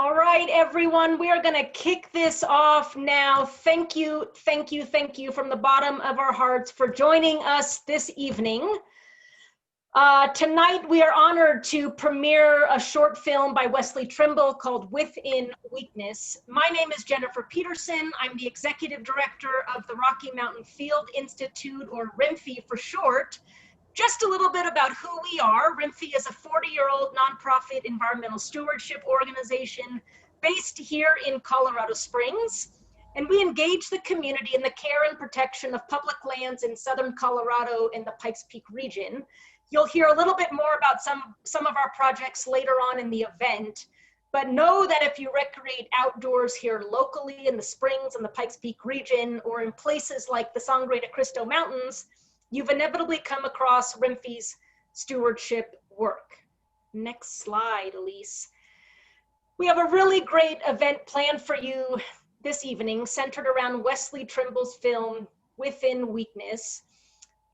All right, everyone, we are going to kick this off now. Thank you from the bottom of our hearts for joining us this evening. Tonight, we are honored to premiere a short film by Wesley Trimble called Within Weakness. My name is Jennifer Peterson. I'm the executive director of the Rocky Mountain Field Institute, or RMFI for short. Just a little bit about who we are. RMFI is a 40-year-old nonprofit environmental stewardship organization based here in Colorado Springs. And we engage the community in the care and protection of public lands in southern Colorado and the Pikes Peak region. You'll hear a little bit more about some of our projects later on in the event, but know that if you recreate outdoors here locally in the Springs and the Pikes Peak region, or in places like the Sangre de Cristo Mountains, you've inevitably come across RMFI's stewardship work. Next slide, Elise. We have a really great event planned for you this evening, centered around Wesley Trimble's film, Within Weakness.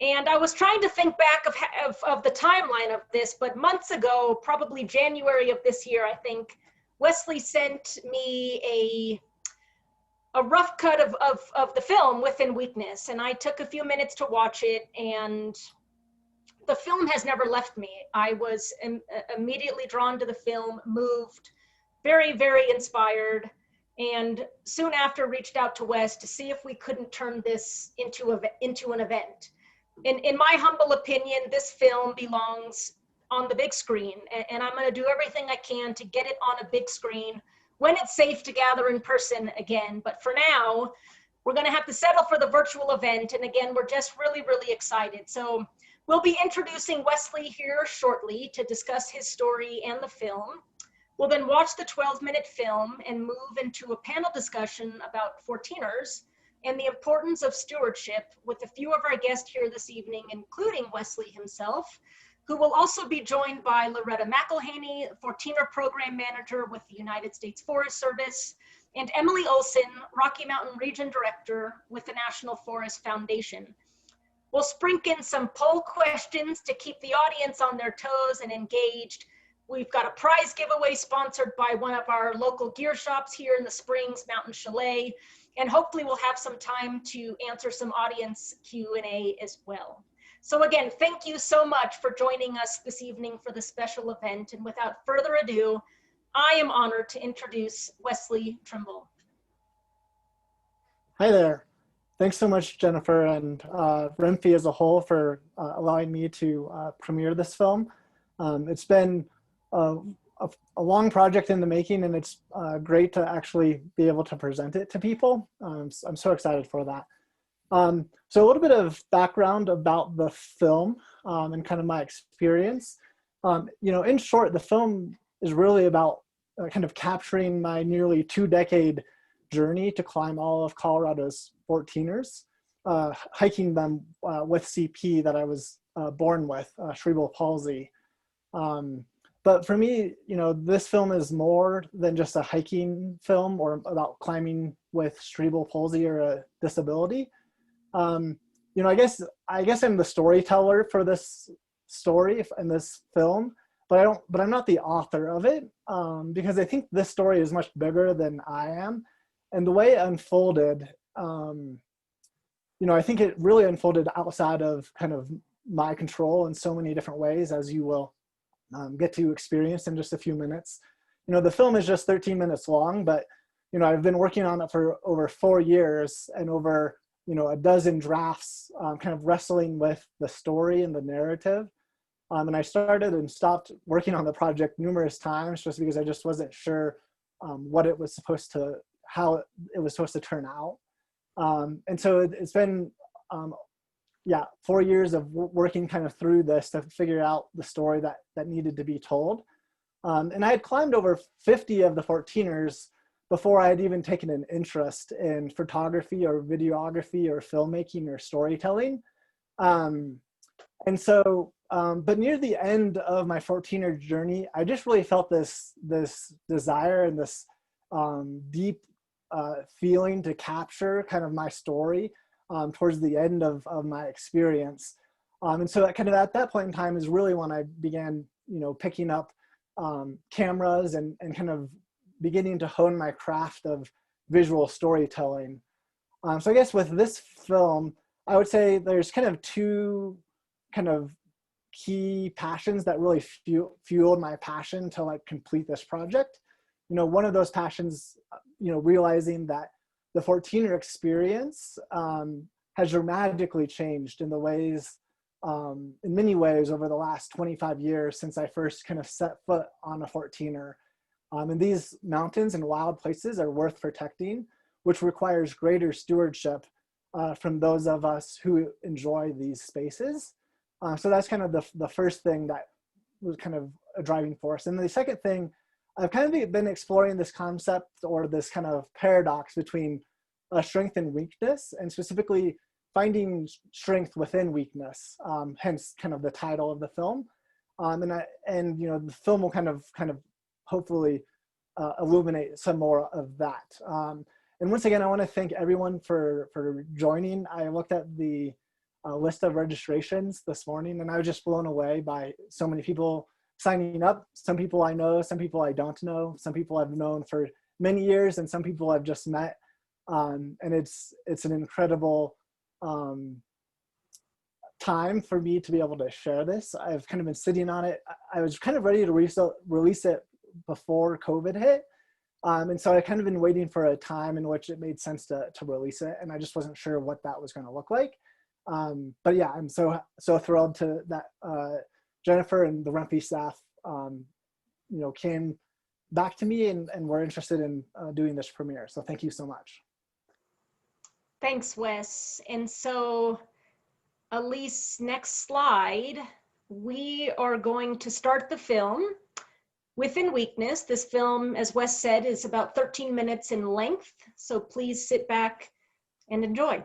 And I was trying to think back of the timeline of this, but months ago, probably January of this year, I think, Wesley sent me a rough cut of the film Within Weakness, and I took a few minutes to watch it, and the film has never left me. I was immediately drawn to the film, moved, very, very inspired, and soon after reached out to Wes to see if we couldn't turn this into an event. In my humble opinion, this film belongs on the big screen, and I'm going to do everything I can to get it on a big screen when it's safe to gather in person again. But for now, we're going to have to settle for the virtual event. And again, we're just really, really excited. So we'll be introducing Wesley here shortly to discuss his story and the film. We'll then watch the 12-minute film and move into a panel discussion about 14ers and the importance of stewardship with a few of our guests here this evening, including Wesley himself, who will also be joined by Loretta McElhaney, 14er Program Manager with the United States Forest Service, and Emily Olson, Rocky Mountain Region Director with the National Forest Foundation. We'll sprinkle in some poll questions to keep the audience on their toes and engaged. We've got a prize giveaway sponsored by one of our local gear shops here in the Springs, Mountain Chalet, and hopefully we'll have some time to answer some audience Q&A as well. So again, thank you so much for joining us this evening for this special event. And without further ado, I am honored to introduce Wesley Trimble. Hi there. Thanks so much, Jennifer, and RMFI as a whole for allowing me to premiere this film. It's been a long project in the making, and it's great to actually be able to present it to people. I'm so excited for that. So a little bit of background about the film and kind of my experience. In short, the film is really about kind of capturing my nearly 2-decade journey to climb all of Colorado's 14ers, hiking them with CP that I was born with, cerebral palsy. But for me, this film is more than just a hiking film or about climbing with cerebral palsy or a disability. I guess I'm the storyteller for this story in this film, but I'm not the author of it, because I think this story is much bigger than I am. And the way it unfolded, I think it really unfolded outside of kind of my control in so many different ways, as you will get to experience in just a few minutes. The film is just 13 minutes long, but, I've been working on it for over 4 years and over, a dozen drafts, kind of wrestling with the story and the narrative. And I started and stopped working on the project numerous times just because I just wasn't sure how it was supposed to turn out. And so it's been, 4 years of working kind of through this to figure out the story that needed to be told. And I had climbed over 50 of the 14ers before I had even taken an interest in photography or videography or filmmaking or storytelling. But near the end of my 14er journey, I just really felt this desire and this deep feeling to capture kind of my story towards the end of my experience. And so kind of at that point in time is really when I began, picking up cameras and kind of beginning to hone my craft of visual storytelling. So I guess with this film, I would say there's kind of two kind of key passions that really fueled my passion to like complete this project. You know, one of those passions, you know, realizing that the 14er experience has dramatically changed in the ways, in many ways over the last 25 years since I first kind of set foot on a 14er. And these mountains and wild places are worth protecting, which requires greater stewardship from those of us who enjoy these spaces. So that's kind of the first thing that was kind of a driving force. And the second thing, I've kind of been exploring this concept or this kind of paradox between strength and weakness, and specifically finding strength within weakness, hence kind of the title of the film. And you know, the film will kind of hopefully illuminate some more of that. And once again, I want to thank everyone for joining. I looked at the list of registrations this morning, and I was just blown away by so many people signing up. Some people I know, some people I don't know, some people I've known for many years, and some people I've just met. And it's an incredible time for me to be able to share this. I've kind of been sitting on it. I was kind of ready to release it before COVID hit. And so I kind of been waiting for a time in which it made sense to release it. And I just wasn't sure what that was going to look like. But yeah, I'm so thrilled to that Jennifer and the Renfe staff, you know, came back to me and were interested in doing this premiere. So thank you so much. Thanks, Wes. And so, Elise, next slide. We are going to start the film Within Weakness. This film, as Wes said, is about 13 minutes in length. So please sit back and enjoy.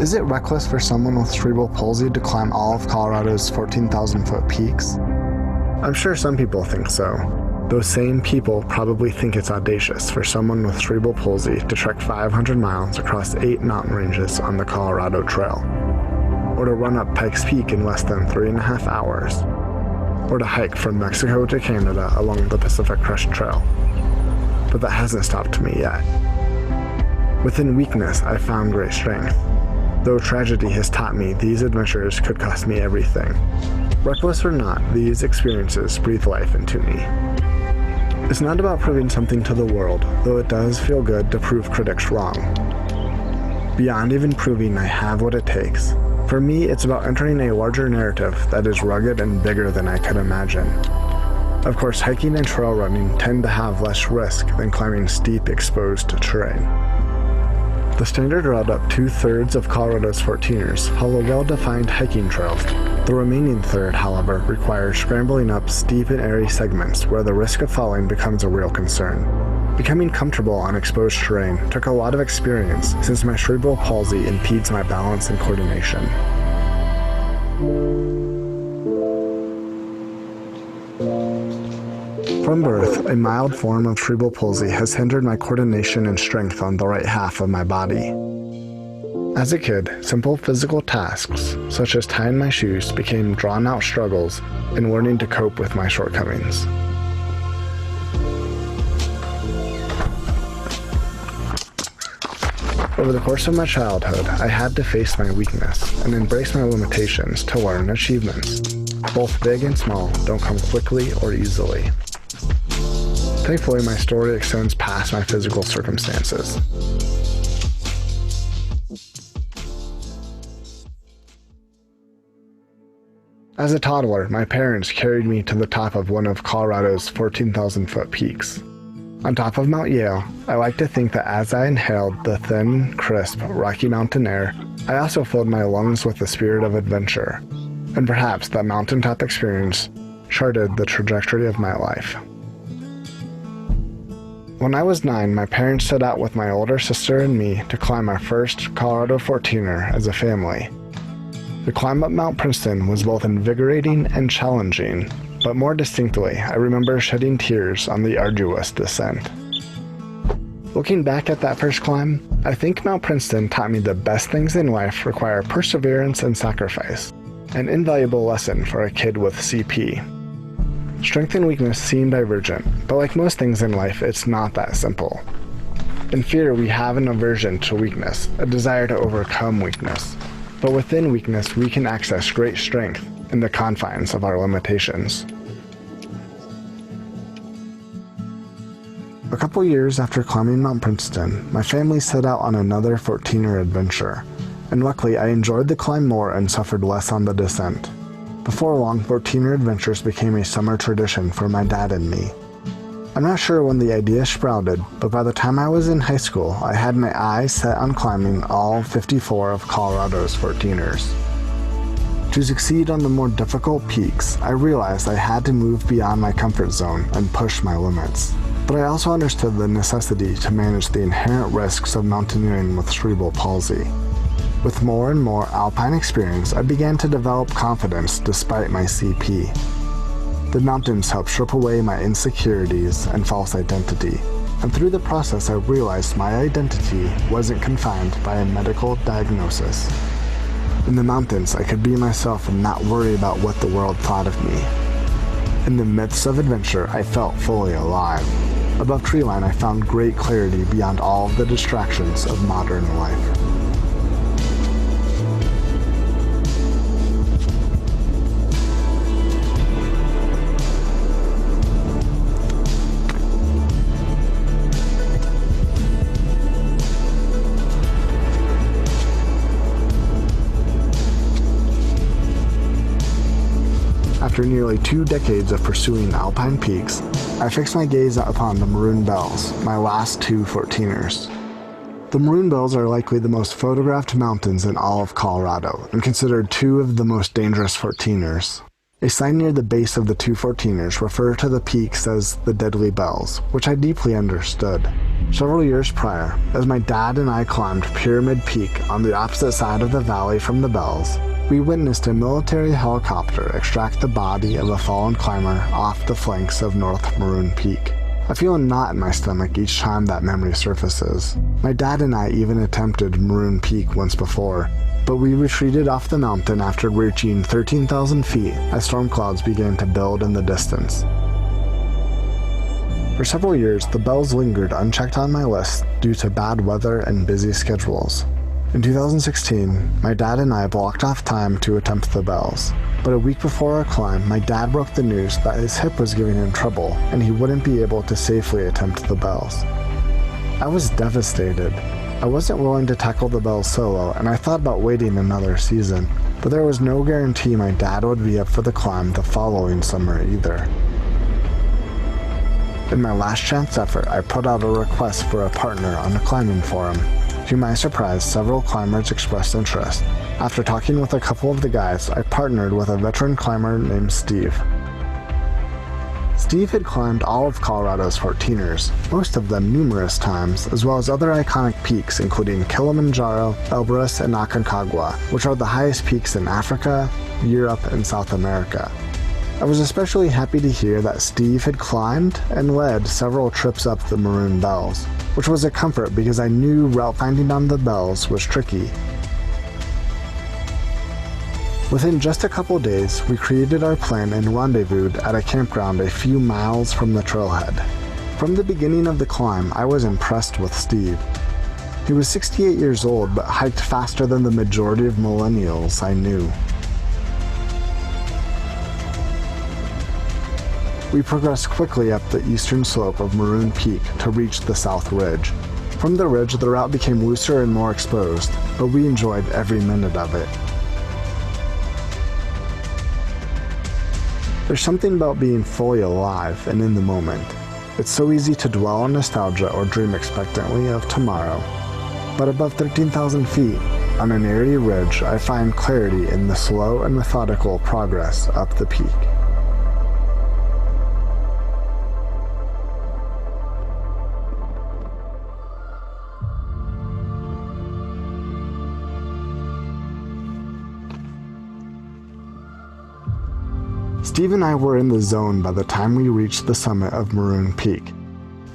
Is it reckless for someone with cerebral palsy to climb all of Colorado's 14,000-foot peaks? I'm sure some people think so. Those same people probably think it's audacious for someone with cerebral palsy to trek 500 miles across 8 mountain ranges on the Colorado Trail, or to run up Pikes Peak in less than 3.5 hours, or to hike from Mexico to Canada along the Pacific Crest Trail. But that hasn't stopped me yet. Within weakness, I found great strength. Though tragedy has taught me these adventures could cost me everything. Reckless or not, these experiences breathe life into me. It's not about proving something to the world, though it does feel good to prove critics wrong. Beyond even proving I have what it takes, for me it's about entering a larger narrative that is rugged and bigger than I could imagine. Of course, hiking and trail running tend to have less risk than climbing steep, exposed terrain. The standard route up 2/3 of Colorado's 14ers follow well-defined hiking trails. The remaining third, however, requires scrambling up steep and airy segments where the risk of falling becomes a real concern. Becoming comfortable on exposed terrain took a lot of experience since my cerebral palsy impedes my balance and coordination. From birth, a mild form of cerebral palsy has hindered my coordination and strength on the right half of my body. As a kid, simple physical tasks, such as tying my shoes, became drawn-out struggles in learning to cope with my shortcomings. Over the course of my childhood, I had to face my weakness and embrace my limitations to learn achievements. Both big and small don't come quickly or easily. Thankfully, my story extends past my physical circumstances. As a toddler, my parents carried me to the top of one of Colorado's 14,000-foot peaks. On top of Mount Yale, I like to think that as I inhaled the thin, crisp Rocky Mountain air, I also filled my lungs with the spirit of adventure, and perhaps that mountaintop experience charted the trajectory of my life. When I was 9, my parents set out with my older sister and me to climb our first Colorado 14er as a family. The climb up Mount Princeton was both invigorating and challenging, but more distinctly, I remember shedding tears on the arduous descent. Looking back at that first climb, I think Mount Princeton taught me the best things in life require perseverance and sacrifice, an invaluable lesson for a kid with CP. Strength and weakness seem divergent, but like most things in life, it's not that simple. In fear, we have an aversion to weakness, a desire to overcome weakness. But within weakness, we can access great strength in the confines of our limitations. A couple years after climbing Mount Princeton, my family set out on another 14er adventure, and luckily I enjoyed the climb more and suffered less on the descent. Before long, 14er adventures became a summer tradition for my dad and me. I'm not sure when the idea sprouted, but by the time I was in high school, I had my eyes set on climbing all 54 of Colorado's 14ers. To succeed on the more difficult peaks, I realized I had to move beyond my comfort zone and push my limits. But I also understood the necessity to manage the inherent risks of mountaineering with cerebral palsy. With more and more alpine experience, I began to develop confidence despite my CP. The mountains helped strip away my insecurities and false identity, and through the process I realized my identity wasn't confined by a medical diagnosis. In the mountains, I could be myself and not worry about what the world thought of me. In the midst of adventure, I felt fully alive. Above treeline, I found great clarity beyond all of the distractions of modern life. After nearly 2 decades of pursuing alpine peaks, I fixed my gaze upon the Maroon Bells, my last 2 14ers. The Maroon Bells are likely the most photographed mountains in all of Colorado, and considered 2 of the most dangerous 14ers. A sign near the base of the 2 14ers referred to the peaks as the Deadly Bells, which I deeply understood. Several years prior, as my dad and I climbed Pyramid Peak on the opposite side of the valley from the Bells, we witnessed a military helicopter extract the body of a fallen climber off the flanks of North Maroon Peak. I feel a knot in my stomach each time that memory surfaces. My dad and I even attempted Maroon Peak once before, but we retreated off the mountain after reaching 13,000 feet as storm clouds began to build in the distance. For several years, the Bells lingered unchecked on my list due to bad weather and busy schedules. In 2016, my dad and I blocked off time to attempt the Bells, but a week before our climb, my dad broke the news that his hip was giving him trouble and he wouldn't be able to safely attempt the Bells. I was devastated. I wasn't willing to tackle the Bells solo, and I thought about waiting another season, but there was no guarantee my dad would be up for the climb the following summer either. In my last chance effort, I put out a request for a partner on the climbing forum. To my surprise, several climbers expressed interest. After talking with a couple of the guys, I partnered with a veteran climber named Steve. Steve had climbed all of Colorado's 14ers, most of them numerous times, as well as other iconic peaks including Kilimanjaro, Elbrus, and Aconcagua, which are the highest peaks in Africa, Europe, and South America. I was especially happy to hear that Steve had climbed and led several trips up the Maroon Bells, which was a comfort because I knew route finding on the Bells was tricky. Within just a couple days, we created our plan and rendezvoused at a campground a few miles from the trailhead. From the beginning of the climb, I was impressed with Steve. He was 68 years old, but hiked faster than the majority of millennials I knew. We progressed quickly up the eastern slope of Maroon Peak to reach the South Ridge. From the ridge, the route became looser and more exposed, but we enjoyed every minute of it. There's something about being fully alive and in the moment. It's so easy to dwell on nostalgia or dream expectantly of tomorrow. But above 13,000 feet, on an airy ridge, I find clarity in the slow and methodical progress up the peak. Steve and I were in the zone by the time we reached the summit of Maroon Peak.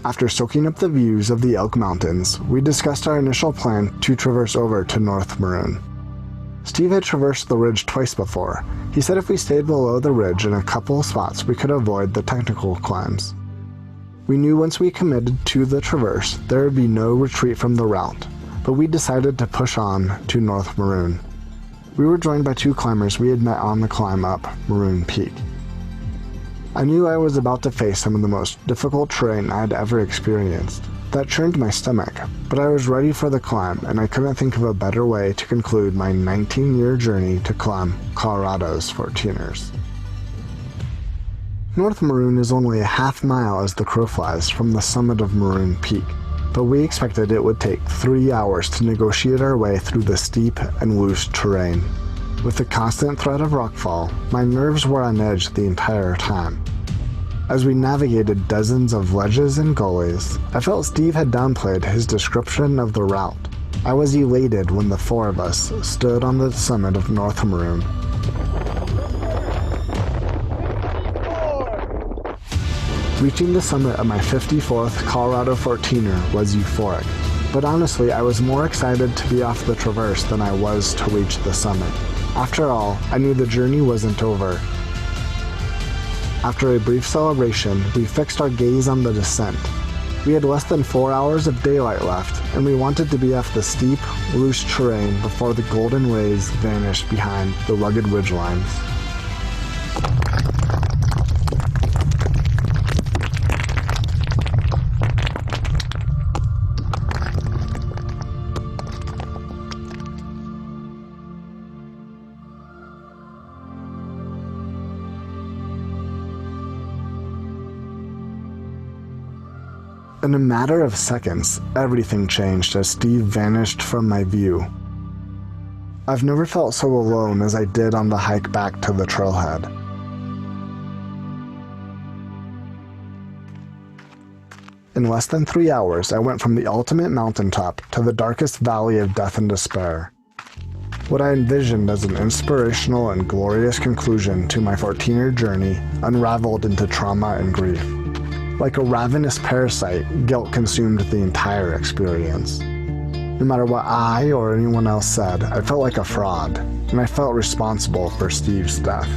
After soaking up the views of the Elk Mountains, we discussed our initial plan to traverse over to North Maroon. Steve had traversed the ridge twice before. He said if we stayed below the ridge in a couple spots, we could avoid the technical climbs. We knew once we committed to the traverse, there would be no retreat from the route, but we decided to push on to North Maroon. We were joined by 2 climbers we had met on the climb up Maroon Peak. I knew I was about to face some of the most difficult terrain I had ever experienced. That churned my stomach, but I was ready for the climb, and I couldn't think of a better way to conclude my 19-year journey to climb Colorado's 14ers. North Maroon is only a half mile as the crow flies from the summit of Maroon Peak, but we expected it would take 3 hours to negotiate our way through the steep and loose terrain. With the constant threat of rockfall, my nerves were on edge the entire time. As we navigated dozens of ledges and gullies, I felt Steve had downplayed his description of the route. I was elated when the 4 of us stood on the summit of North Maroon. Reaching the summit of my 54th Colorado 14er was euphoric, but honestly I was more excited to be off the traverse than I was to reach the summit. After all, I knew the journey wasn't over. After a brief celebration, we fixed our gaze on the descent. We had less than 4 hours of daylight left, and we wanted to be off the steep, loose terrain before the golden rays vanished behind the rugged ridgelines. In a matter of seconds, everything changed as Steve vanished from my view. I've never felt so alone as I did on the hike back to the trailhead. In less than 3 hours, I went from the ultimate mountaintop to the darkest valley of death and despair. What I envisioned as an inspirational and glorious conclusion to my 14-year journey unraveled into trauma and grief. Like a ravenous parasite, guilt consumed the entire experience. No matter what I or anyone else said, I felt like a fraud, and I felt responsible for Steve's death.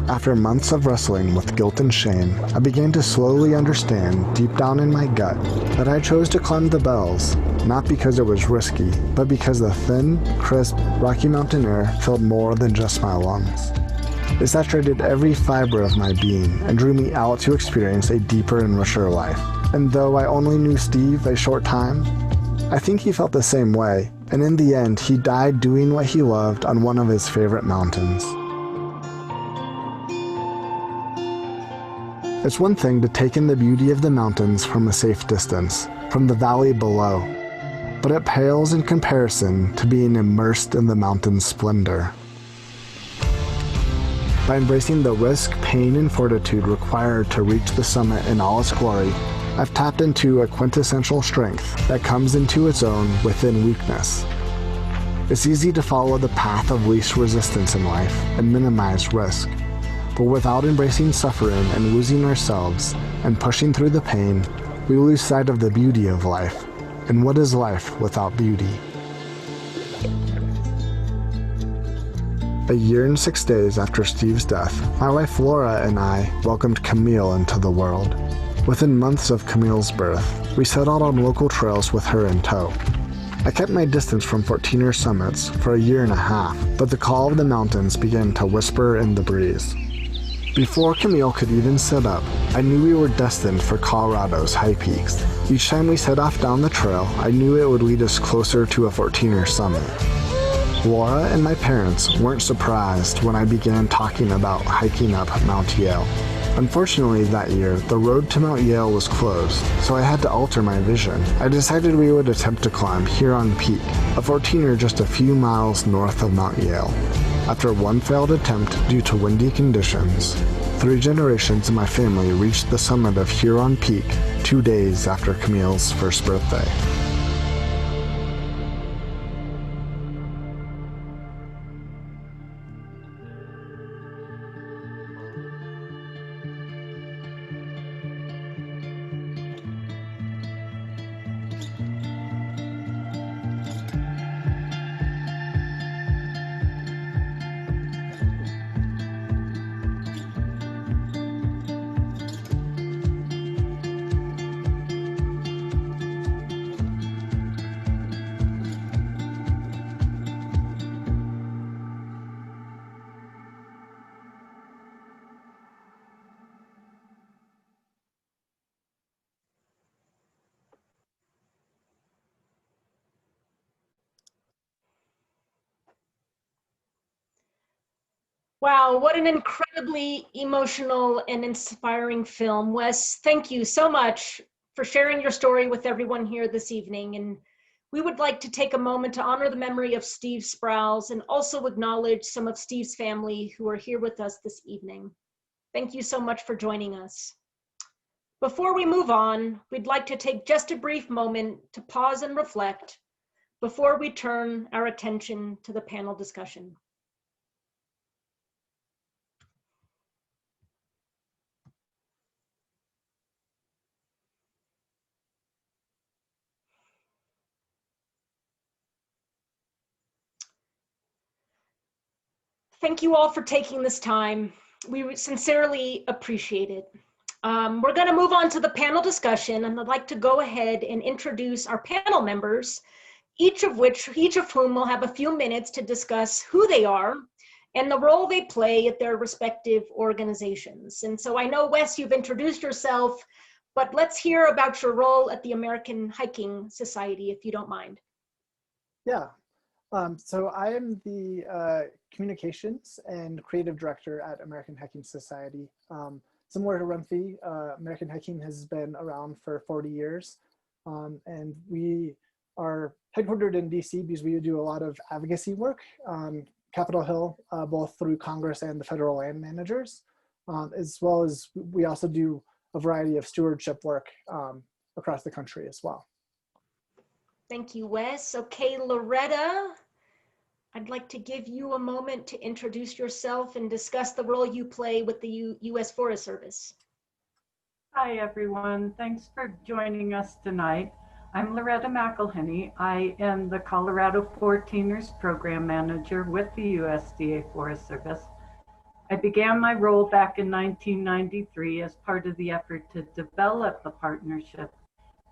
After months of wrestling with guilt and shame, I began to slowly understand deep down in my gut that I chose to climb the Bells, not because it was risky, but because the thin, crisp, Rocky Mountain air filled more than just my lungs. It saturated every fiber of my being and drew me out to experience a deeper and richer life. And though I only knew Steve a short time, I think he felt the same way, and in the end he died doing what he loved on one of his favorite mountains. It's one thing to take in the beauty of the mountains from a safe distance, from the valley below, but it pales in comparison to being immersed in the mountain's splendor. By embracing the risk, pain, and fortitude required to reach the summit in all its glory, I've tapped into a quintessential strength that comes into its own within weakness. It's easy to follow the path of least resistance in life and minimize risk, but without embracing suffering and losing ourselves and pushing through the pain, we lose sight of the beauty of life. And what is life without beauty? A year and 6 days after Steve's death, my wife Laura and I welcomed Camille into the world. Within months of Camille's birth, we set out on local trails with her in tow. I kept my distance from 14er summits for a year and a half, but the call of the mountains began to whisper in the breeze. Before Camille could even sit up, I knew we were destined for Colorado's high peaks. Each time we set off down the trail, I knew it would lead us closer to a 14er summit. Laura and my parents weren't surprised when I began talking about hiking up Mount Yale. Unfortunately that year, the road to Mount Yale was closed, so I had to alter my vision. I decided we would attempt to climb Huron Peak, a 14er just a few miles north of Mount Yale. After one failed attempt due to windy conditions, 3 generations of my family reached the summit of Huron Peak 2 days after Camille's first birthday. Wow, what an incredibly emotional and inspiring film. Wes, thank you so much for sharing your story with everyone here this evening. And we would like to take a moment to honor the memory of Steve Sprouse and also acknowledge some of Steve's family who are here with us this evening. Thank you so much for joining us. Before we move on, we'd like to take just a brief moment to pause and reflect before we turn our attention to the panel discussion. Thank you all for taking this time. We sincerely appreciate it. We're going to move on to the panel discussion, and I'd like to go ahead and introduce our panel members, each of whom will have a few minutes to discuss who they are and the role they play at their respective organizations. And so I know, Wes, you've introduced yourself, but let's hear about your role at the American Hiking Society, if you don't mind. Yeah. So I am the communications and creative director at American Hiking Society. Similar to Rumphy, American Hiking has been around for 40 years. And we are headquartered in DC because we do a lot of advocacy work on Capitol Hill, both through Congress and the federal land managers, as well as we also do a variety of stewardship work across the country as well. Thank you, Wes. Okay, Loretta, I'd like to give you a moment to introduce yourself and discuss the role you play with the U.S. Forest Service. Hi, everyone. Thanks for joining us tonight. I'm Loretta McElhenney. I am the Colorado 14ers Program Manager with the USDA Forest Service. I began my role back in 1993 as part of the effort to develop the partnership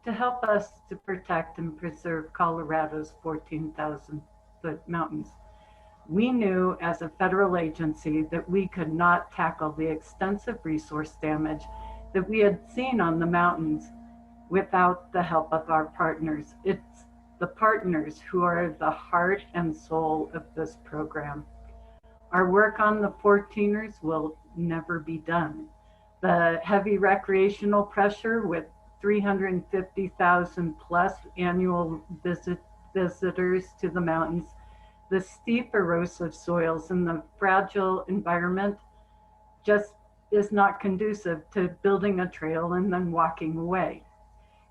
to help us to protect and preserve Colorado's 14,000-foot mountains. We knew as a federal agency that we could not tackle the extensive resource damage that we had seen on the mountains without the help of our partners. It's the partners who are the heart and soul of this program. Our work on the 14ers will never be done. The heavy recreational pressure with 350,000 plus annual visitors to the mountains, the steep erosive soils and the fragile environment just is not conducive to building a trail and then walking away.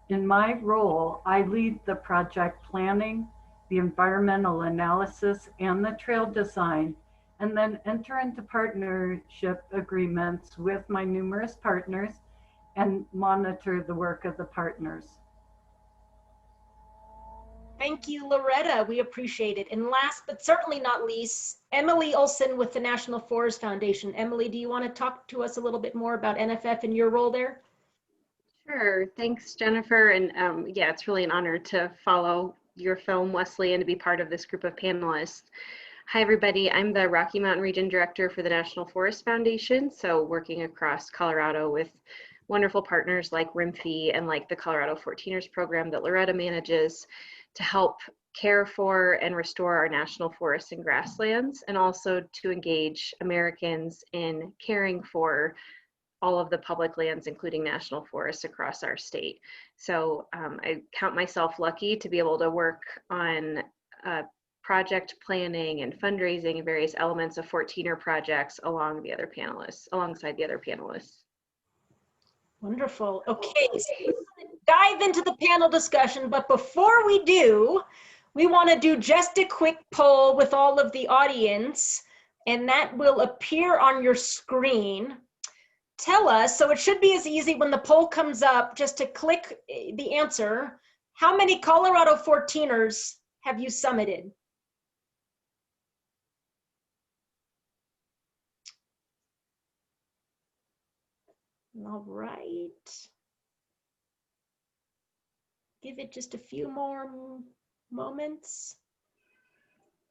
In my role, I lead the project planning, the environmental analysis, and the trail design, and then enter into partnership agreements with my numerous partners and monitor the work of the partners. Thank you, Loretta. We appreciate it. And last but certainly not least, Emily Olson with the National Forest Foundation. Emily, do you want to talk to us a little bit more about NFF and your role there? Sure. Thanks, Jennifer. And yeah, it's really an honor to follow your film, Wesley, and to be part of this group of panelists. Hi, everybody. I'm the Rocky Mountain Region Director for the National Forest Foundation. So working across Colorado with wonderful partners like RIMFI and like the Colorado 14ers program that Loretta manages to help care for and restore our national forests and grasslands, and also to engage Americans in caring for all of the public lands, including national forests across our state. So I count myself lucky to be able to work on project planning and fundraising and various elements of 14er projects alongside the other panelists. Wonderful. Okay, so we're going to dive into the panel discussion, but before we do, we want to do just a quick poll with all of the audience, and that will appear on your screen. Tell us, so it should be as easy when the poll comes up, just to click the answer. How many Colorado 14ers have you summited? All right. Give it just a few more moments.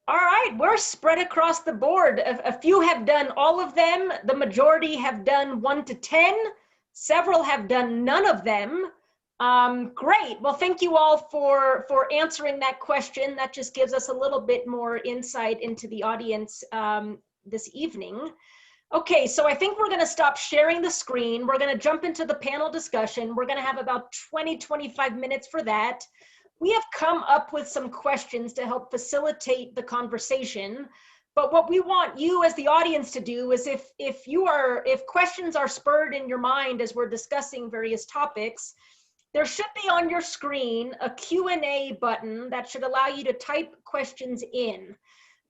All right, we're spread across the board. A few have done all of them. The majority have done 1 to 10. Several have done none of them. Great. Well, thank you all for answering that question. That just gives us a little bit more insight into the audience. this evening. Okay, so I think we're going to stop sharing the screen. We're going to jump into the panel discussion. We're going to have about 20-25 minutes for that. We have come up with some questions to help facilitate the conversation. But what we want you as the audience to do is if questions are spurred in your mind as we're discussing various topics, there should be on your screen a Q&A button that should allow you to type questions in.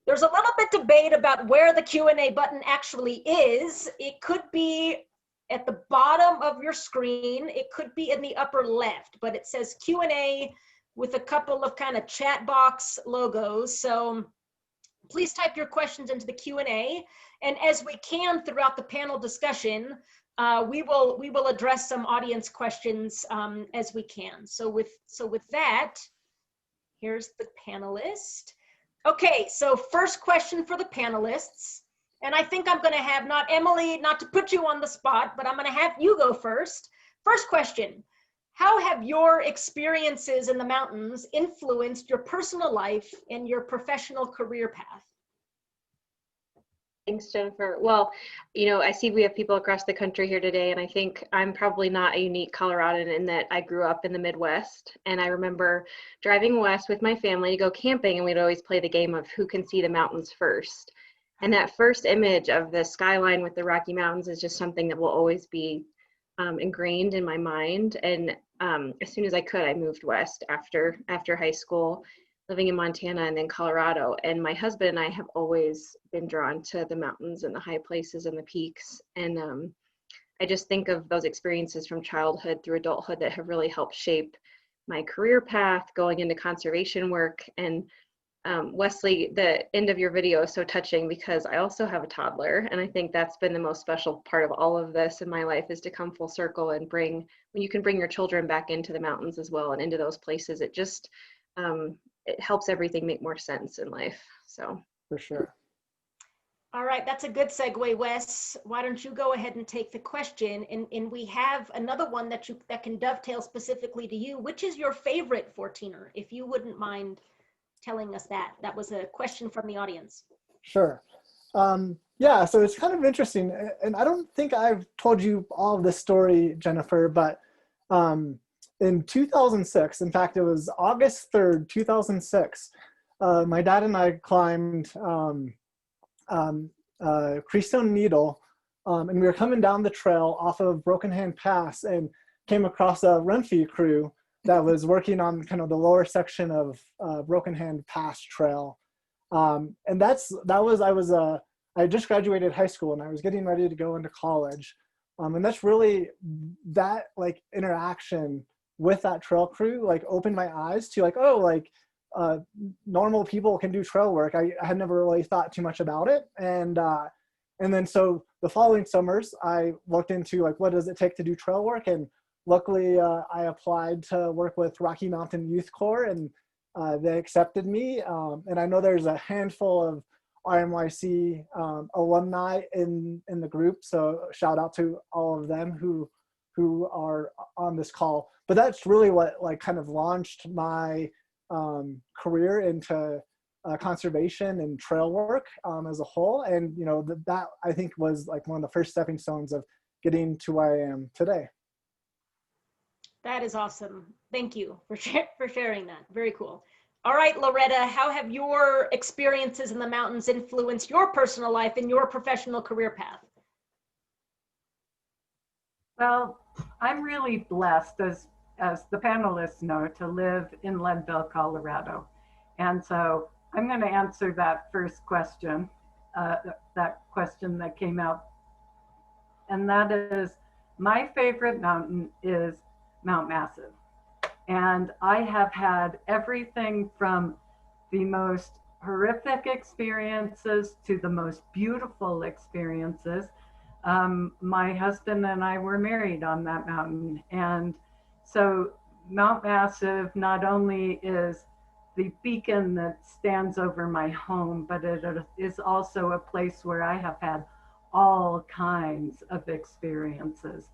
There's a little bit debate about where the Q&A button actually is. It could be at the bottom of your screen. It could be in the upper left, but it says Q&A with a couple of kind of chat box logos. So please type your questions into the Q&A. And as we can throughout the panel discussion, we will address some audience questions as we can. So with that, here's the panelist. Okay, so first question for the panelists. And I think I'm gonna have, not Emily, not to put you on the spot, but I'm gonna have you go first. First question, how have your experiences in the mountains influenced your personal life and your professional career path? Thanks, Jennifer. Well, I see we have people across the country here today, and I think I'm probably not a unique Coloradan in that I grew up in the Midwest. And I remember driving west with my family to go camping, and we'd always play the game of who can see the mountains first. And that first image of the skyline with the Rocky Mountains is just something that will always be ingrained in my mind. And as soon as I could, I moved west after high school, living in Montana and then Colorado. And my husband and I have always been drawn to the mountains and the high places and the peaks. And I just think of those experiences from childhood through adulthood that have really helped shape my career path, going into conservation work. And Wesley, the end of your video is so touching because I also have a toddler. And I think that's been the most special part of all of this in my life, is to come full circle and when you can bring your children back into the mountains as well and into those places, it just, it helps everything make more sense in life. So For sure. All right, that's a good segue, Wes. Why don't you go ahead and take the question? And we have another one that can dovetail specifically to you. Which is your favorite 14er? If you wouldn't mind telling us that. That was a question from the audience. Sure. Yeah, so it's kind of interesting. And I don't think I've told you all of this story, Jennifer, but in 2006, in fact, it was August 3rd, 2006, my dad and I climbed Creastone Needle, and we were coming down the trail off of Broken Hand Pass and came across a Renfee crew that was working on kind of the lower section of Broken Hand Pass trail. And I just graduated high school and I was getting ready to go into college. And that's really, that like interaction with that trail crew, like opened my eyes to like, oh, like normal people can do trail work. I had never really thought too much about it. And then so the following summers, I looked into like, what does it take to do trail work? And luckily I applied to work with Rocky Mountain Youth Corps, and they accepted me. And I know there's a handful of RMYC alumni in the group. So shout out to all of them who are on this call. But that's really what like kind of launched my career into conservation and trail work as a whole. And that I think was like one of the first stepping stones of getting to where I am today. That is awesome. Thank you for sharing that. Very cool. All right, Loretta, how have your experiences in the mountains influenced your personal life and your professional career path? Well, I'm really blessed, as the panelists know, to live in Leadville, Colorado. And so I'm going to answer that first question, that question that came out. And that is, my favorite mountain is Mount Massive. And I have had everything from the most horrific experiences to the most beautiful experiences. My husband and I were married on that mountain. And so Mount Massive not only is the beacon that stands over my home, but it is also a place where I have had all kinds of experiences.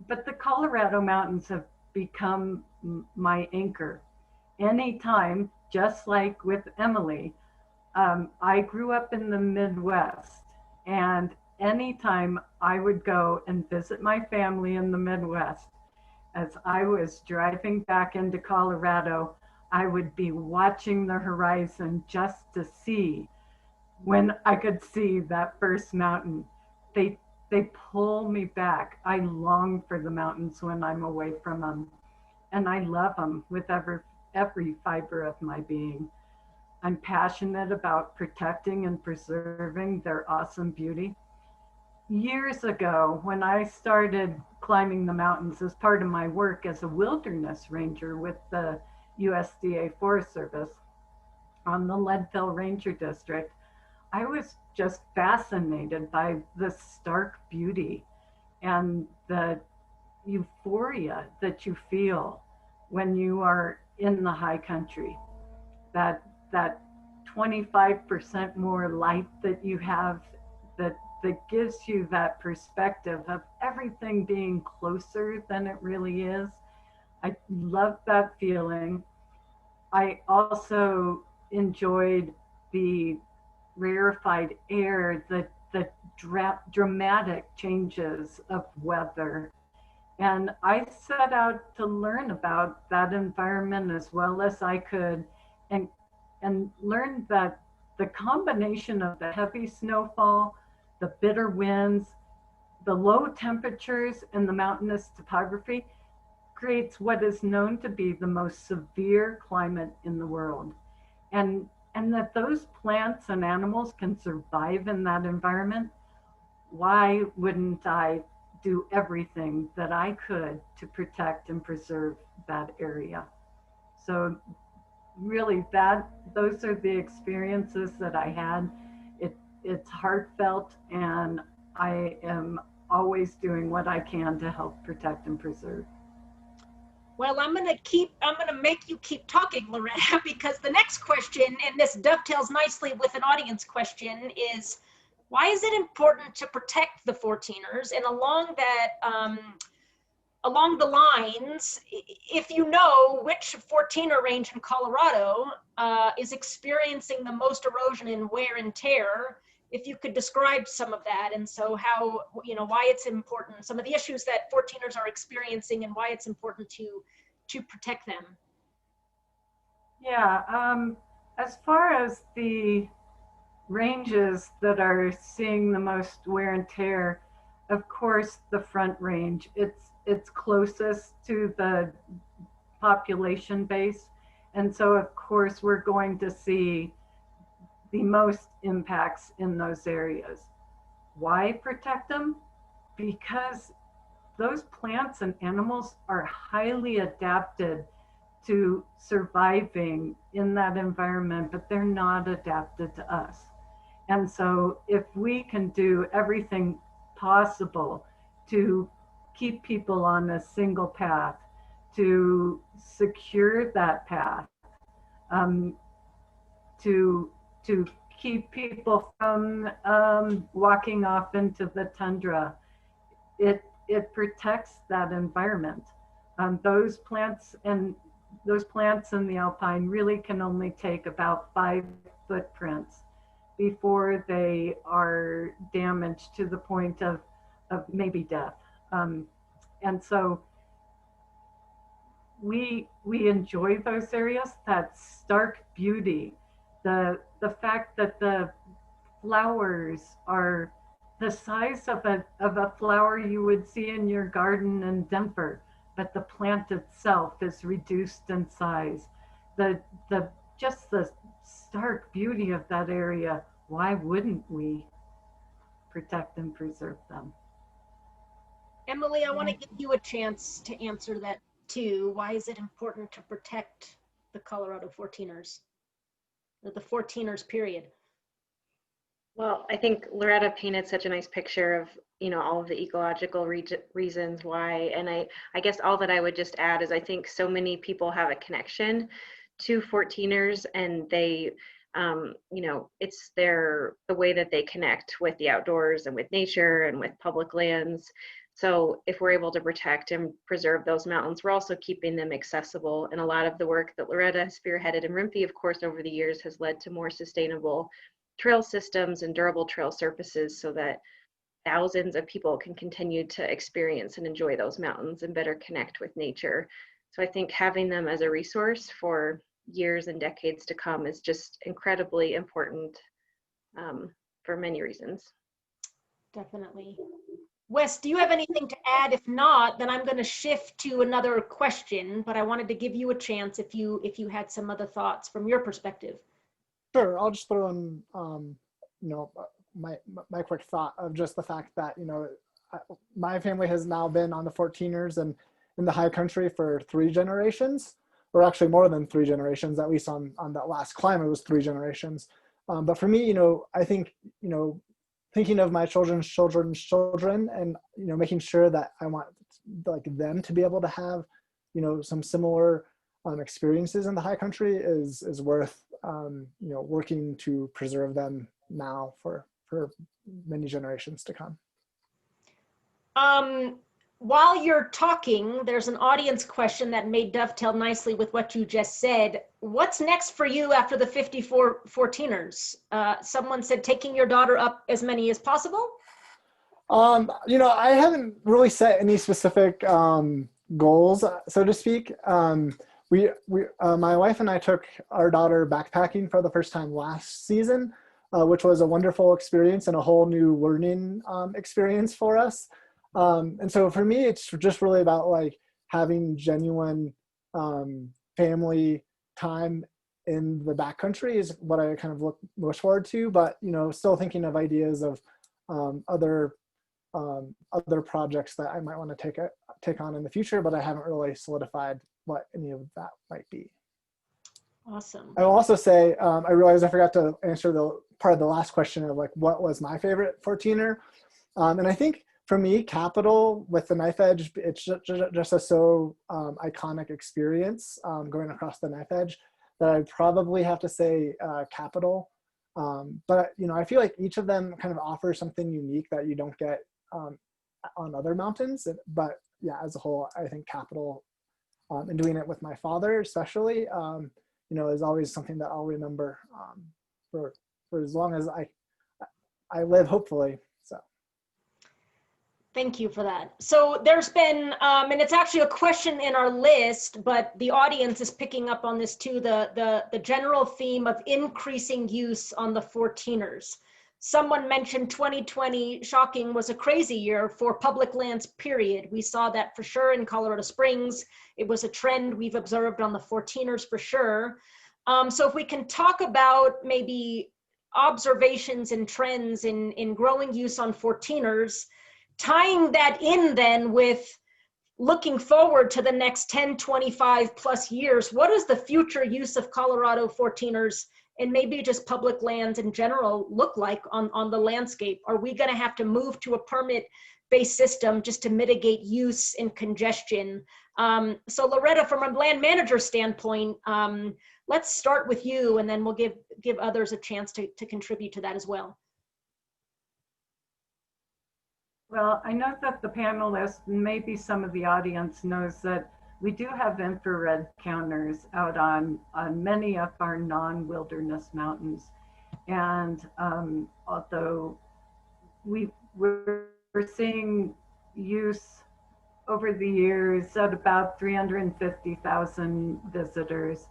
But the Colorado mountains have become my anchor. Anytime, just like with Emily, I grew up in the Midwest, and anytime I would go and visit my family in the Midwest, as I was driving back into Colorado, I would be watching the horizon just to see when I could see that first mountain. They they pull me back. I long for the mountains when I'm away from them, and I love them with every fiber of my being. I'm passionate about protecting and preserving their awesome beauty. Years ago, when I started climbing the mountains as part of my work as a wilderness ranger with the USDA Forest Service on the Leadville Ranger District, I was just fascinated by the stark beauty and the euphoria that you feel when you are in the high country. That 25% more light that you have, that gives you that perspective of everything being closer than it really is. I love that feeling. I also enjoyed the rarefied air, the dramatic changes of weather. And I set out to learn about that environment as well as I could, and learned that the combination of the heavy snowfall, the bitter winds, the low temperatures, and the mountainous topography creates what is known to be the most severe climate in the world. And that those plants and animals can survive in that environment, why wouldn't I do everything that I could to protect and preserve that area? So really those are the experiences that I had. It's heartfelt, and I am always doing what I can to help protect and preserve. Well, I'm gonna make you keep talking, Loretta, because the next question, and this dovetails nicely with an audience question, is why is it important to protect the 14ers? And along the lines, if you know which 14er range in Colorado is experiencing the most erosion and wear and tear, if you could describe some of that, and so how, why it's important, some of the issues that 14ers are experiencing and why it's important to protect them. Yeah, as far as the ranges that are seeing the most wear and tear, of course, the Front Range, it's closest to the population base. And so, of course, we're going to see the most impacts in those areas. Why protect them? Because those plants and animals are highly adapted to surviving in that environment, but they're not adapted to us. And so if we can do everything possible to keep people on a single path, to secure that path, to keep people from walking off into the tundra, it protects that environment. Those plants in the alpine really can only take about 5 footprints before they are damaged to the point of maybe death. And so we enjoy those areas, that stark beauty, the fact that the flowers are the size of a flower you would see in your garden in Denver, but the plant itself is reduced in size. Just the stark beauty of that area, why wouldn't we protect and preserve them? Emily, I want to give you a chance to answer that too. Why is it important to protect the Colorado 14ers, or the 14ers period? Well, I think Loretta painted such a nice picture of, all of the ecological reasons why. And I guess all that I would just add is I think so many people have a connection to 14ers, and they, it's the way that they connect with the outdoors and with nature and with public lands. So if we're able to protect and preserve those mountains, we're also keeping them accessible. And a lot of the work that Loretta has spearheaded and Rimfi, of course, over the years has led to more sustainable trail systems and durable trail surfaces so that thousands of people can continue to experience and enjoy those mountains and better connect with nature. So I think having them as a resource for years and decades to come is just incredibly important for many reasons. Definitely. Wes, do you have anything to add? If not, then I'm going to shift to another question, but I wanted to give you a chance if you had some other thoughts from your perspective. Sure, I'll just throw in, my quick thought of just the fact that, my family has now been on the 14ers and in the high country for 3 generations, or actually more than 3 generations, at least on that last climb, it was 3 generations. But for me, I think, thinking of my children's children and, making sure that I want like them to be able to have, some similar experiences in the high country is worth, working to preserve them now for many generations to come. While you're talking, there's an audience question that may dovetail nicely with what you just said. What's next for you after the 54 14ers? Someone said taking your daughter up as many as possible? I haven't really set any specific goals, so to speak. My wife and I took our daughter backpacking for the first time last season, which was a wonderful experience and a whole new learning experience for us. And so for me, it's just really about like having genuine family time in the backcountry is what I kind of look most forward to, but, still thinking of ideas of other projects that I might want to take on in the future, but I haven't really solidified what any of that might be. Awesome. I will also say, I realized I forgot to answer the part of the last question of like, what was my favorite 14er? And I think for me, Capitol with the knife edge, it's just a so iconic experience going across the knife edge that I'd probably have to say Capitol. But, I feel like each of them kind of offers something unique that you don't get on other mountains. But yeah, as a whole, I think Capitol and doing it with my father especially, is always something that I'll remember for as long as I live, hopefully. So. Thank you for that. So there's been, and it's actually a question in our list, but the audience is picking up on this too, the general theme of increasing use on the 14ers. Someone mentioned 2020, shocking, was a crazy year for public lands, period. We saw that for sure in Colorado Springs. It was a trend we've observed on the 14ers for sure. So if we can talk about maybe observations and trends in growing use on 14ers, tying that in then with looking forward to the next 10, 25 plus years, what does the future use of Colorado 14ers and maybe just public lands in general look like on the landscape? Are we going to have to move to a permit-based system just to mitigate use and congestion? So Loretta, from a land manager standpoint, let's start with you, and then we'll give others a chance to contribute to that as well. Well, I know that the panelists, maybe some of the audience knows that we do have infrared counters out on many of our non-wilderness mountains. And although we're seeing use over the years at about 350,000 visitors,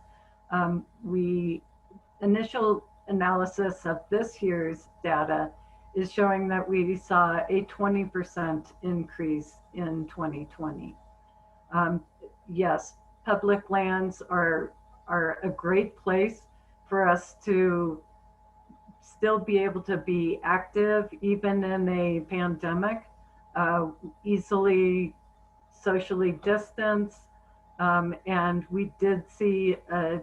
initial analysis of this year's data is showing that we saw a 20% increase in 2020. Yes, public lands are a great place for us to still be able to be active, even in a pandemic, easily socially distance. And we did see a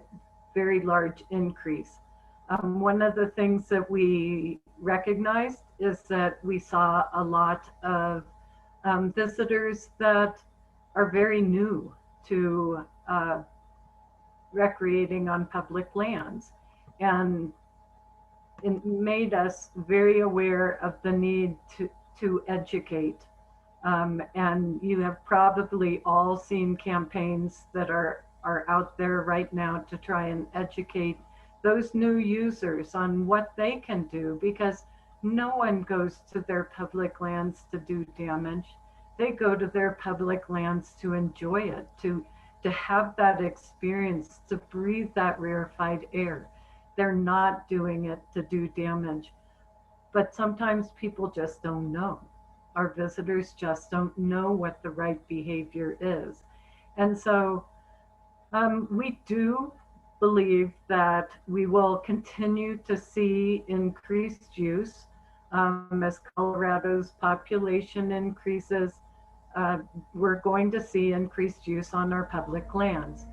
very large increase. One of the things that we recognized is that we saw a lot of visitors that are very new to recreating on public lands. And it made us very aware of the need to educate And you have probably all seen campaigns that are out there right now to try and educate those new users on what they can do, because no one goes to their public lands to do damage. They go to their public lands to enjoy it, to have that experience, to breathe that rarefied air. They're not doing it to do damage. But sometimes people just don't know. Our visitors just don't know what the right behavior is. And so we do believe that we will continue to see increased use as Colorado's population increases. We're going to see increased use on our public lands.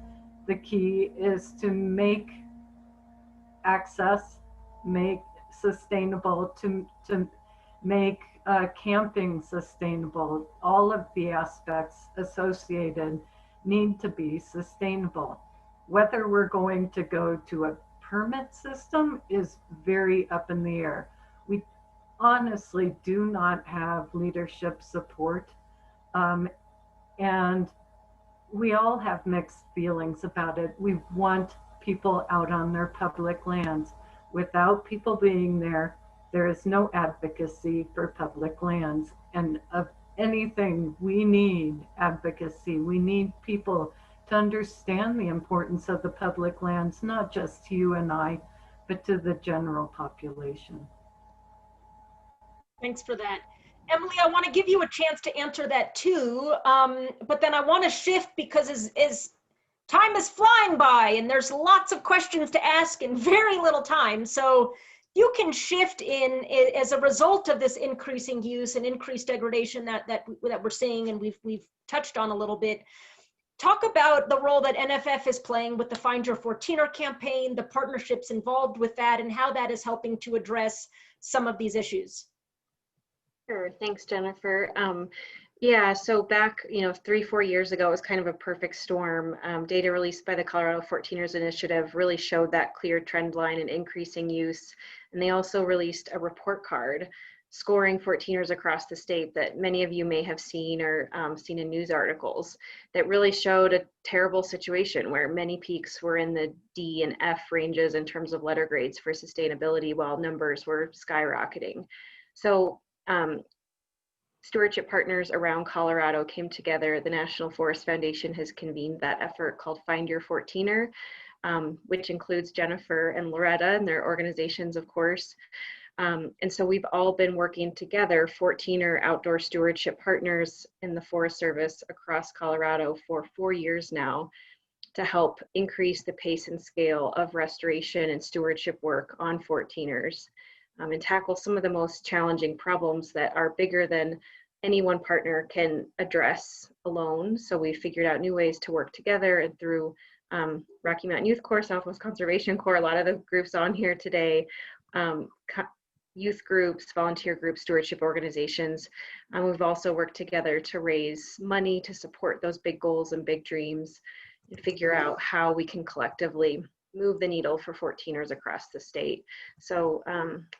The key is to make access, make sustainable, to make camping sustainable. All of the aspects associated need to be sustainable. Whether we're going to go to a permit system is very up in the air. We honestly do not have leadership support, and we all have mixed feelings about it. We want people out on their public lands. Without people being there, there is no advocacy for public lands. And of anything, we need advocacy. We need people to understand the importance of the public lands, not just to you and I, but to the general population. Thanks for that. Emily, I want to give you a chance to answer that too, but then I want to shift because as time is flying by and there's lots of questions to ask in very little time. So you can shift in as a result of this increasing use and increased degradation that we're seeing, and we've touched on a little bit. Talk about the role that NFF is playing with the Find Your 14er campaign, the partnerships involved with that, and how that is helping to address some of these issues. Sure, thanks, Jennifer. Yeah, so back, 3-4 years ago, it was kind of a perfect storm. Data released by the Colorado 14ers Initiative really showed that clear trend line in increasing use. And they also released a report card scoring 14ers across the state that many of you may have seen or seen in news articles that really showed a terrible situation where many peaks were in the D and F ranges in terms of letter grades for sustainability, while numbers were skyrocketing. So stewardship partners around Colorado came together. The National Forest Foundation has convened that effort called Find Your 14er, which includes Jennifer and Loretta and their organizations, of course. And so we've all been working together, 14er outdoor stewardship partners in the Forest Service across Colorado for 4 years now to help increase the pace and scale of restoration and stewardship work on 14ers. And tackle some of the most challenging problems that are bigger than any one partner can address alone. So we figured out new ways to work together, and through Rocky Mountain Youth Corps, Southwest Conservation Corps, a lot of the groups on here today, youth groups, volunteer groups, stewardship organizations. We've also worked together to raise money to support those big goals and big dreams, and figure out how we can collectively move the needle for 14ers across the state. So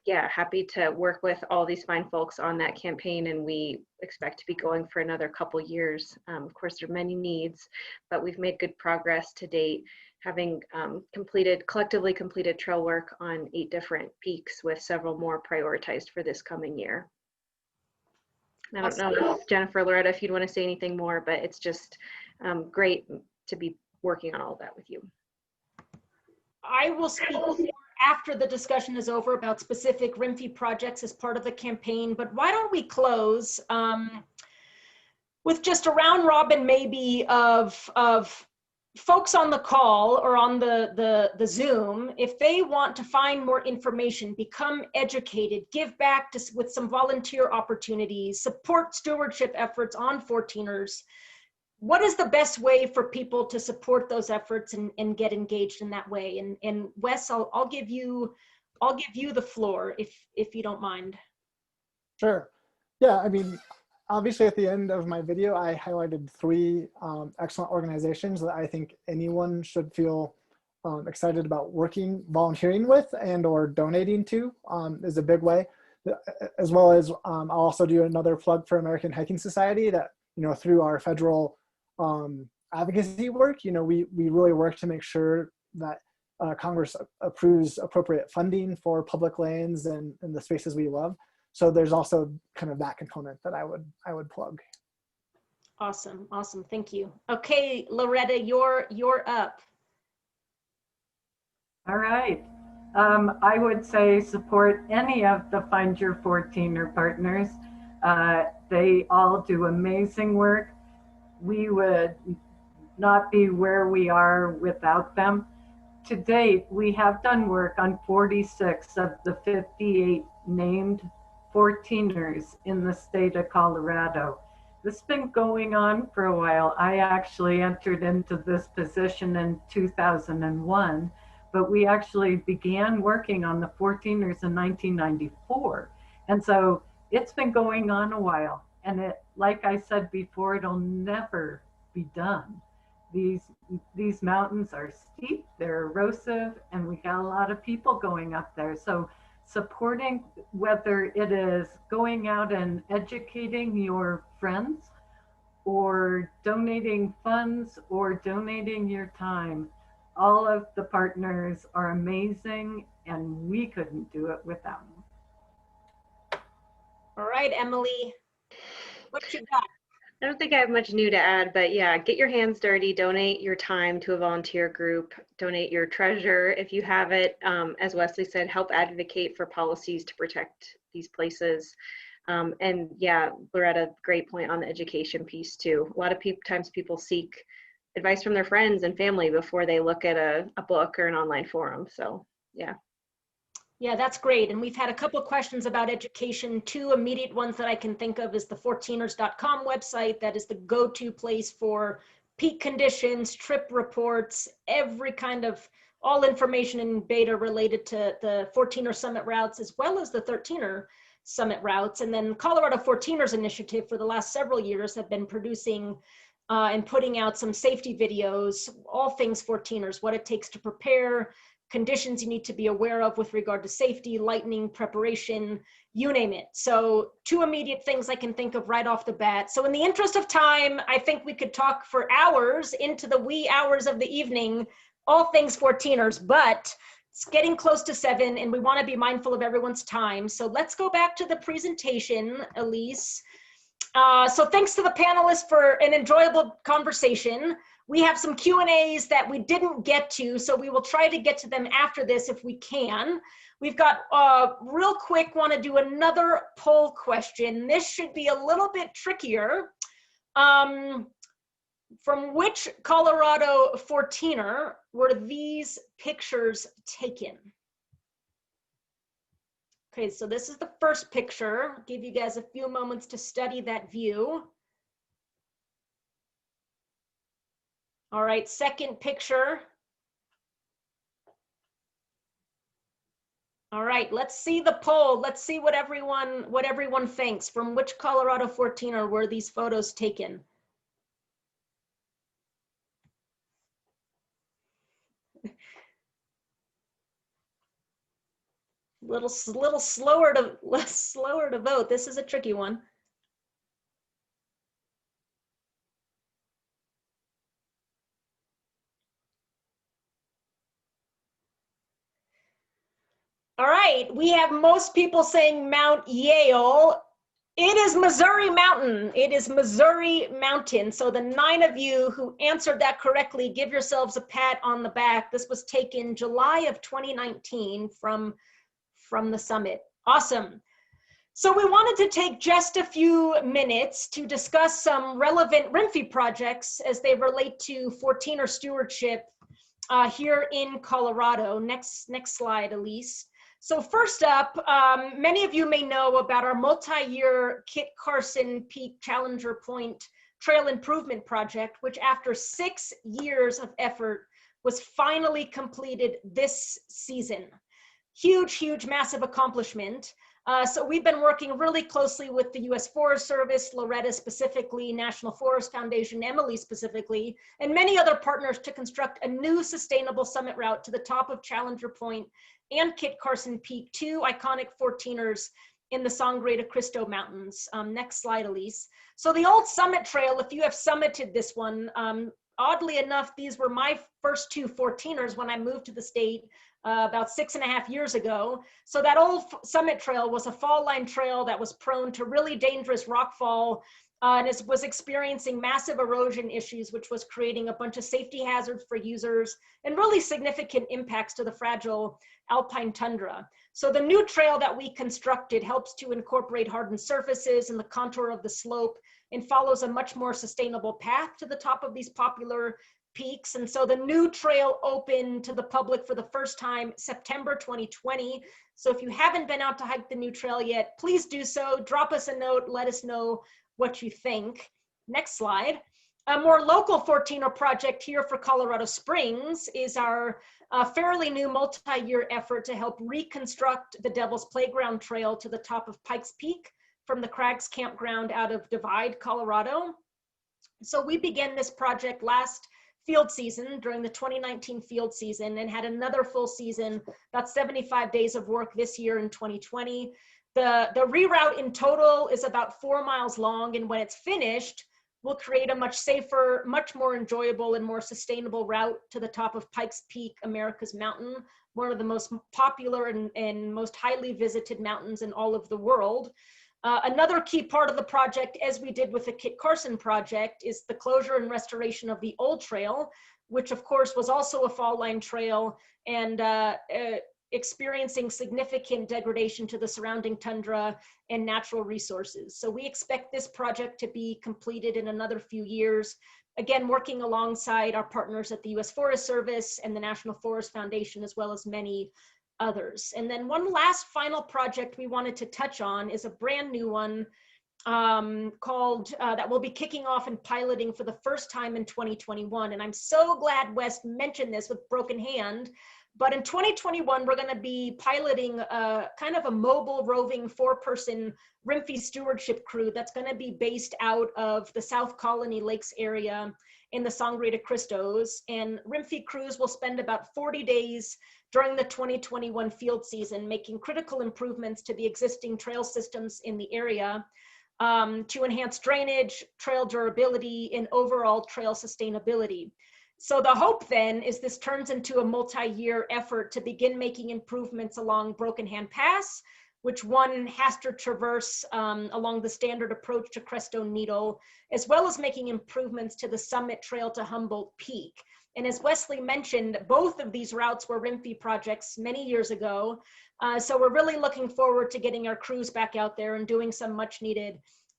yeah, happy to work with all these fine folks on that campaign, and we expect to be going for another couple years. Of course, there are many needs, but we've made good progress to date, having collectively completed trail work on 8 different peaks, with several more prioritized for this coming year. I don't know, Jennifer, Loretta, if you'd want to say anything more, but it's just great to be working on all of that with you. I will speak more after the discussion is over about specific RMFI projects as part of the campaign, but why don't we close with just a round robin maybe of folks on the call or on the Zoom. If they want to find more information, become educated, give back with some volunteer opportunities, support stewardship efforts on 14ers, what is the best way for people to support those efforts and get engaged in that way? And Wes, I'll give you the floor if you don't mind. Sure. Yeah, I mean, obviously at the end of my video, I highlighted 3 excellent organizations that I think anyone should feel excited about volunteering with and or donating to is a big way. as well as I'll also do another plug for American Hiking Society that, through our federal advocacy work, we really work to make sure that Congress approves appropriate funding for public lands and the spaces we love. So there's also kind of that component that I would plug. Awesome, awesome, thank you. Okay, Loretta, you're up. All right. I would say support any of the Find Your 14er partners. They all do amazing work. We would not be where we are without them. To date, we have done work on 46 of the 58 named 14ers in the state of Colorado. This has been going on for a while. I actually entered into this position in 2001, but we actually began working on the 14ers in 1994. And so it's been going on a while. And it, like I said before, it'll never be done. These mountains are steep, they're erosive, and we got a lot of people going up there. So supporting, whether it is going out and educating your friends or donating funds or donating your time, all of the partners are amazing and we couldn't do it without them. All right, Emily, what you got? I don't think I have much new to add, but yeah, get your hands dirty, donate your time to a volunteer group, donate your treasure if you have it. As Wesley said, help advocate for policies to protect these places. And yeah, Loretta, great point on the education piece too. A lot of times people seek advice from their friends and family before they look at a book or an online forum. So yeah. Yeah, that's great. And we've had a couple of questions about education. Two immediate ones that I can think of is the 14ers.com website. That is the go-to place for peak conditions, trip reports, every kind of all information in beta related to the 14er summit routes, as well as the 13er summit routes. And then Colorado 14ers Initiative for the last several years have been producing and putting out some safety videos, all things 14ers, what it takes to prepare, conditions you need to be aware of with regard to safety, lightning, preparation, you name it. So two immediate things I can think of right off the bat. So in the interest of time, I think we could talk for hours into the wee hours of the evening, all things 14ers, but it's getting close to 7 and we want to be mindful of everyone's time. So let's go back to the presentation, Elise. So thanks to the panelists for an enjoyable conversation. We have some Q&As that we didn't get to, so we will try to get to them after this if we can. We've got, real quick, want to do another poll question. This should be a little bit trickier. From which Colorado 14er were these pictures taken? Okay, so this is the first picture. I'll give you guys a few moments to study that view. All right, second picture. All right, let's see the poll. Let's see what everyone thinks. From which Colorado 14er were these photos taken? little slower to vote. This is a tricky one. All right, we have most people saying Mount Yale. It is Missouri Mountain. It is Missouri Mountain. So the 9 of you who answered that correctly, give yourselves a pat on the back. This was taken July of 2019 from the summit. Awesome. So we wanted to take just a few minutes to discuss some relevant RMFI projects as they relate to 14er stewardship here in Colorado. Next slide, Elise. So first up, many of you may know about our multi-year Kit Carson Peak Challenger Point Trail Improvement Project, which after 6 years of effort was finally completed this season. Huge, massive accomplishment. So we've been working really closely with the U.S. Forest Service, Loretta specifically, National Forest Foundation, Emily specifically, and many other partners to construct a new sustainable summit route to the top of Challenger Point and Kit Carson Peak, 2 iconic 14ers in the Sangre de Cristo Mountains. Next slide, Elise. So the old Summit Trail, if you have summited this one, oddly enough, these were my first 2 14ers when I moved to the state about 6.5 years ago. So that old Summit Trail was a fall line trail that was prone to really dangerous rockfall, and it was experiencing massive erosion issues, which was creating a bunch of safety hazards for users and really significant impacts to the fragile alpine tundra. So the new trail that we constructed helps to incorporate hardened surfaces and the contour of the slope and follows a much more sustainable path to the top of these popular peaks. And so the new trail opened to the public for the first time September 2020. So if you haven't been out to hike the new trail yet, please do so. Drop us a note, let us know what you think. Next slide. A more local 14er project here for Colorado Springs is our fairly new multi-year effort to help reconstruct the Devil's Playground Trail to the top of Pikes Peak from the Crags Campground out of Divide, Colorado. So we began this project last field season during the 2019 field season and had another full season, about 75 days of work this year in 2020. The reroute in total is about 4 miles long, and when it's finished, we'll create a much safer, much more enjoyable and more sustainable route to the top of Pikes Peak, America's Mountain, one of the most popular and most highly visited mountains in all of the world. Another key part of the project, as we did with the Kit Carson project, is the closure and restoration of the old trail, which of course was also a fall line trail and experiencing significant degradation to the surrounding tundra and natural resources. So we expect this project to be completed in another few years, again, working alongside our partners at the U.S. Forest Service and the National Forest Foundation, as well as many others. And then one last final project we wanted to touch on is a brand new one called, that we'll be kicking off and piloting for the first time in 2021. And I'm so glad Wes mentioned this with Broken Hand. But in 2021, we're going to be piloting kind of a mobile roving 4-person RMFI stewardship crew that's going to be based out of the South Colony Lakes area in the Sangre de Cristos. And RMFI crews will spend about 40 days during the 2021 field season, making critical improvements to the existing trail systems in the area to enhance drainage, trail durability, and overall trail sustainability. So the hope then is this turns into a multi-year effort to begin making improvements along Broken Hand Pass, which one has to traverse along the standard approach to Crestone Needle, as well as making improvements to the Summit Trail to Humboldt Peak. And as Wesley mentioned, both of these routes were RMFI projects many years ago. So we're really looking forward to getting our crews back out there and doing some much needed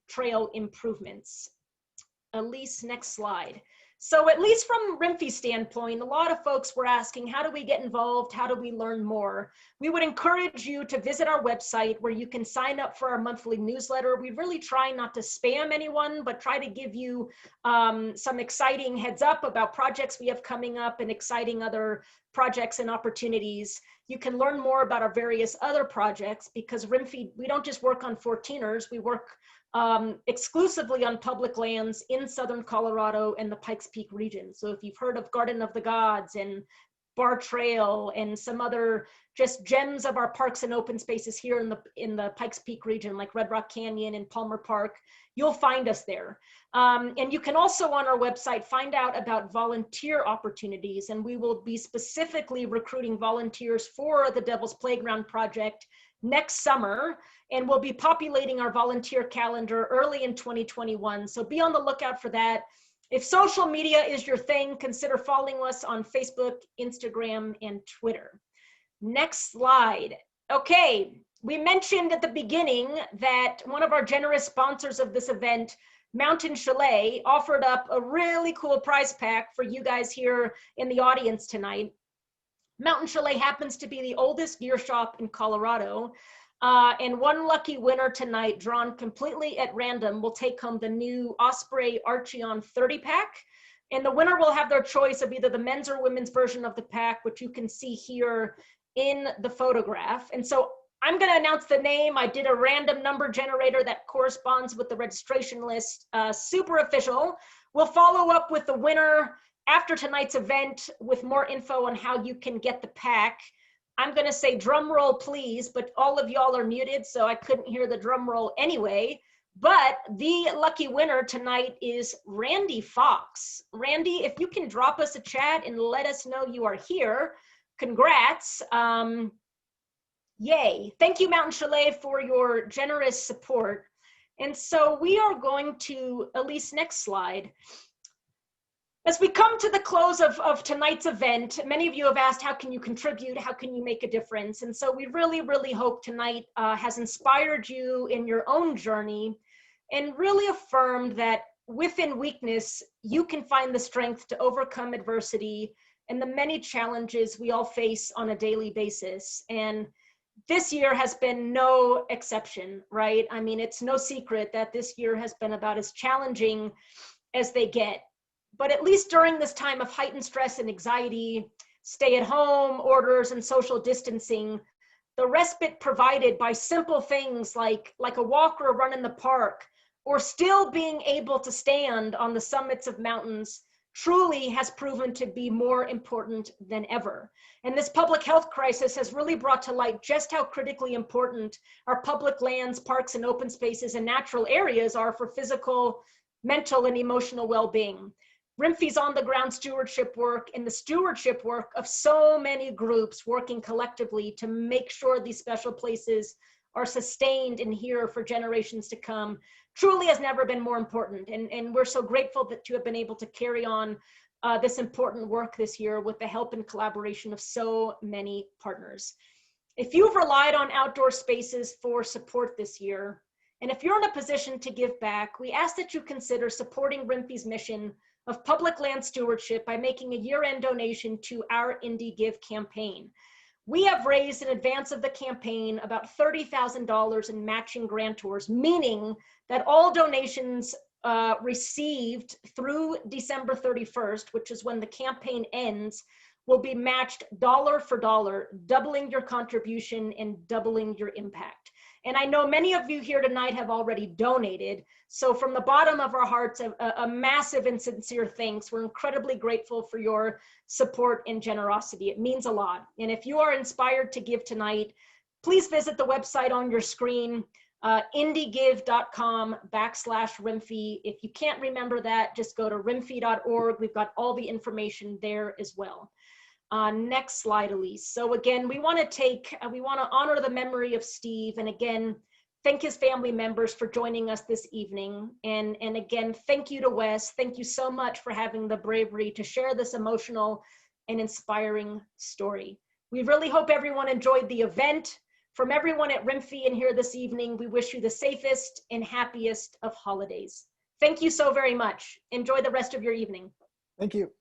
trail improvements. Elise, next slide. So at least from RMFI standpoint, a lot of folks were asking, how do we get involved? How do we learn more? We would encourage you to visit our website where you can sign up for our monthly newsletter. We really try not to spam anyone, but try to give you some exciting heads up about projects we have coming up and exciting other projects and opportunities. You can learn more about our various other projects because RMFI, we don't just work on 14ers, we work exclusively on public lands in Southern Colorado and the Pikes Peak region. So if you've heard of Garden of the Gods and Bar Trail and some other just gems of our parks and open spaces here in the Pikes Peak region, like Red Rock Canyon and Palmer Park, you'll find us there. And you can also on our website find out about volunteer opportunities, and we will be specifically recruiting volunteers for the Devil's Playground project next summer, and we'll be populating our volunteer calendar early in 2021. So be on the lookout for that. If social media is your thing, consider following us on Facebook, Instagram, and Twitter. Next slide. Okay, we mentioned at the beginning that one of our generous sponsors of this event, Mountain Chalet, offered up a really cool prize pack for you guys here in the audience tonight. Mountain Chalet happens to be the oldest gear shop in Colorado, and one lucky winner tonight, drawn completely at random, will take home the new Osprey Archeon 30 pack, and the winner will have their choice of either the men's or women's version of the pack, which you can see here in the photograph. And so I'm going to announce the name. I did a random number generator that corresponds with the registration list, super official. We'll follow up with the winner after tonight's event with more info on how you can get the pack. I'm going to say drum roll, please, but all of y'all are muted, so I couldn't hear the drum roll anyway. But the lucky winner tonight is Randy Fox. Randy, if you can drop us a chat and let us know you are here, congrats. Yay. Thank you, Mountain Chalet, for your generous support. And so we are going to, Elise, next slide. As we come to the close of tonight's event, many of you have asked, how can you contribute? How can you make a difference? And so we really, really hope tonight has inspired you in your own journey and really affirmed that within weakness, you can find the strength to overcome adversity and the many challenges we all face on a daily basis. And this year has been no exception, right? I mean, it's no secret that this year has been about as challenging as they get. But at least during this time of heightened stress and anxiety, stay-at-home orders and social distancing, the respite provided by simple things like a walk or a run in the park, or still being able to stand on the summits of mountains, truly has proven to be more important than ever. And this public health crisis has really brought to light just how critically important our public lands, parks, and open spaces and natural areas are for physical, mental, and emotional well-being. RIMFY's on-the-ground stewardship work and the stewardship work of so many groups working collectively to make sure these special places are sustained and here for generations to come truly has never been more important. And we're so grateful that you have been able to carry on this important work this year with the help and collaboration of so many partners. If you've relied on outdoor spaces for support this year, and if you're in a position to give back, we ask that you consider supporting RIMFY's mission of public land stewardship by making a year-end donation to our Indie Give campaign. We have raised in advance of the campaign about $30,000 in matching grantors, meaning that all donations received through December 31st, which is when the campaign ends, will be matched dollar for dollar, doubling your contribution and doubling your impact. And I know many of you here tonight have already donated. So from the bottom of our hearts, a massive and sincere thanks. We're incredibly grateful for your support and generosity. It means a lot. And if you are inspired to give tonight, please visit the website on your screen, indiegive.com/RIMFY. If you can't remember that, just go to rimfy.org. We've got all the information there as well. Next slide, Elise. So again, we want to honor the memory of Steve, and again, thank his family members for joining us this evening. And again, thank you to Wes. Thank you so much for having the bravery to share this emotional and inspiring story. We really hope everyone enjoyed the event. From everyone at RIMFY and here this evening, we wish you the safest and happiest of holidays. Thank you so very much. Enjoy the rest of your evening. Thank you.